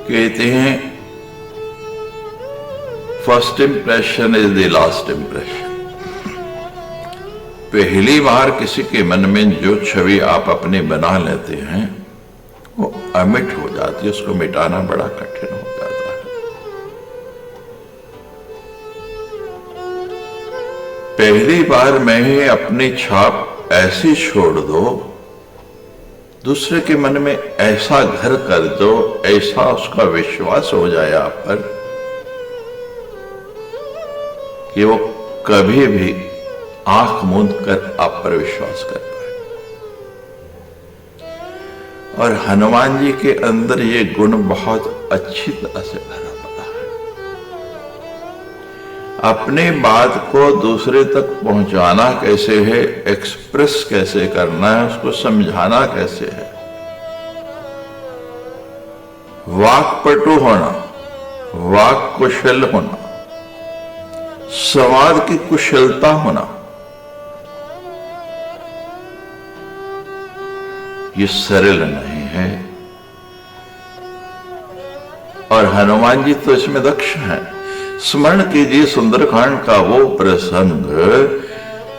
कहते हैं first impression is the last impression. पहली बार किसी के मन में जो छवि आप अपनी बना लेते हैं वो अमिट हो जाती है, उसको मिटाना बड़ा कठिन हो जाता है। पहली बार में ही अपनी छाप ऐसी छोड़ दो, दूसरे के मन में ऐसा घर कर दो, ऐसा उसका विश्वास हो जाए आप पर कि वो कभी भी आंख मूंद कर आप पर विश्वास कर पाए। और हनुमान जी के अंदर ये गुण बहुत अच्छी तरह से भरा पड़ा है। अपनी बात को दूसरे तक पहुंचाना कैसे है, एक्सप्रेस कैसे करना है, उसको समझाना कैसे है, वाक्पटु होना, वाक कुशल होना, संवाद की कुशलता होना, ये सरल नहीं है। और हनुमान जी तो इसमें दक्ष हैं। स्मरण कीजिए सुंदरकांड का वो प्रसंग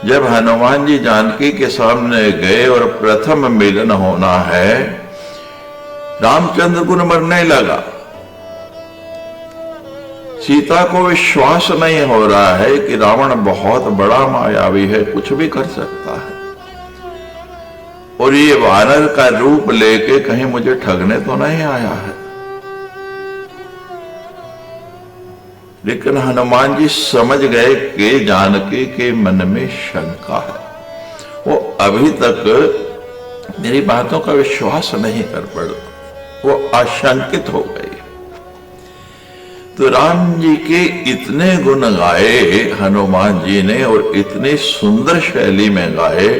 जब हनुमान जी जानकी के सामने गए और प्रथम मिलन होना है। रामचंद्र को मरने लगा, सीता को विश्वास नहीं हो रहा है कि रावण बहुत बड़ा मायावी है, कुछ भी कर सकता है और ये वानर का रूप लेके कहीं मुझे ठगने तो नहीं आया है। लेकिन हनुमान जी समझ गए कि जानकी के मन में शंका है, वो अभी तक मेरी बातों का विश्वास नहीं कर पड़ा, वो आशंकित हो गई। तो राम जी के इतने गुण गाए हनुमान जी ने और इतनी सुंदर शैली में गाए,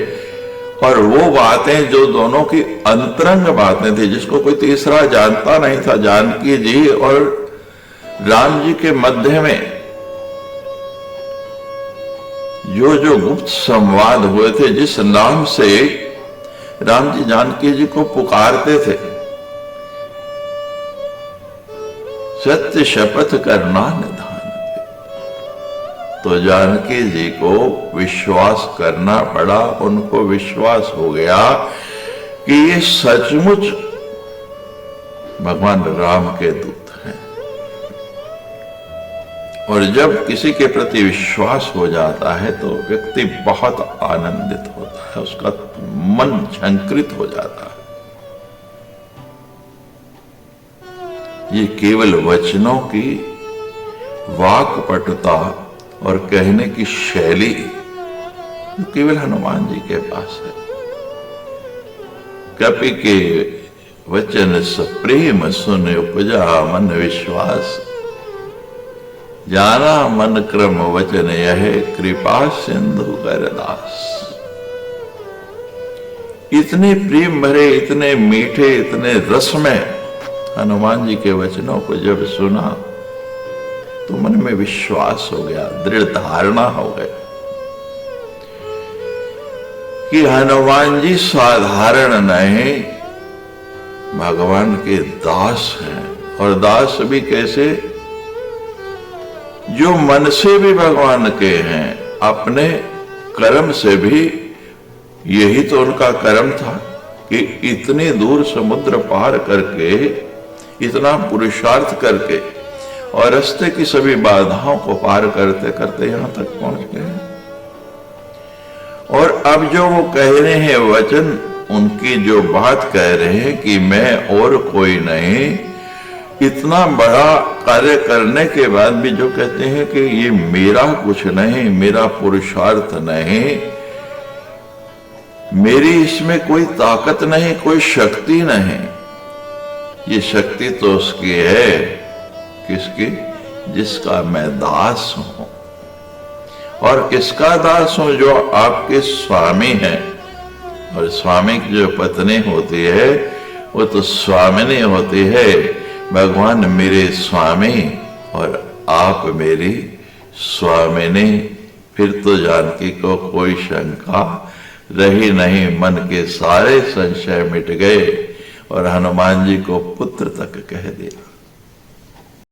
और वो बातें जो दोनों की अंतरंग बातें थी, जिसको कोई तीसरा जानता नहीं था। जानकी जी और राम जी के मध्य में जो जो गुप्त संवाद हुए थे, जिस नाम से राम जी जानकी जी को पुकारते थे, सत्य शपथ करना निधान थे, तो जानकी जी को विश्वास करना पड़ा। उनको विश्वास हो गया कि ये सचमुच भगवान राम के दूत हैं। और जब किसी के प्रति विश्वास हो जाता है तो व्यक्ति बहुत आनंदित होता है, उसका मन झंकृत हो जाता है। ये केवल वचनों की वाक्पटुता और कहने की शैली केवल हनुमान जी के पास है। कपि के वचन सप्रेम सुन उपजा मन विश्वास, जाना मन क्रम वचन यह कृपा सिंधु करदास। इतने प्रेम भरे, इतने मीठे, इतने रसमय हनुमान जी के वचनों को जब सुना तो मन में विश्वास हो गया, दृढ़ धारणा हो गई कि हनुमान जी साधारण नहीं, भगवान के दास हैं। और दास भी कैसे, जो मन से भी भगवान के हैं, अपने कर्म से भी। यही तो उनका कर्म था कि इतनी दूर समुद्र पार करके, इतना पुरुषार्थ करके और रास्ते की सभी बाधाओं को पार करते करते यहां तक पहुंच गए। और अब जो वो कह रहे हैं वचन, उनकी जो बात कह रहे हैं कि मैं और कोई नहीं, इतना बड़ा कार्य करने के बाद भी जो कहते हैं कि ये मेरा कुछ नहीं, मेरा पुरुषार्थ नहीं, मेरी इसमें कोई ताकत नहीं, कोई शक्ति नहीं। ये शक्ति तो उसकी है, किसकी? जिसका मैं दास हूं। और किसका दास हूं? जो आपके स्वामी हैं। और स्वामी की जो पत्नी होती है वो तो स्वामिनी होती है। भगवान मेरे स्वामी और आप मेरी स्वामिनी। फिर तो जानकी को कोई शंका रही नहीं, मन के सारे संशय मिट गए और हनुमान जी को पुत्र तक कह दिया।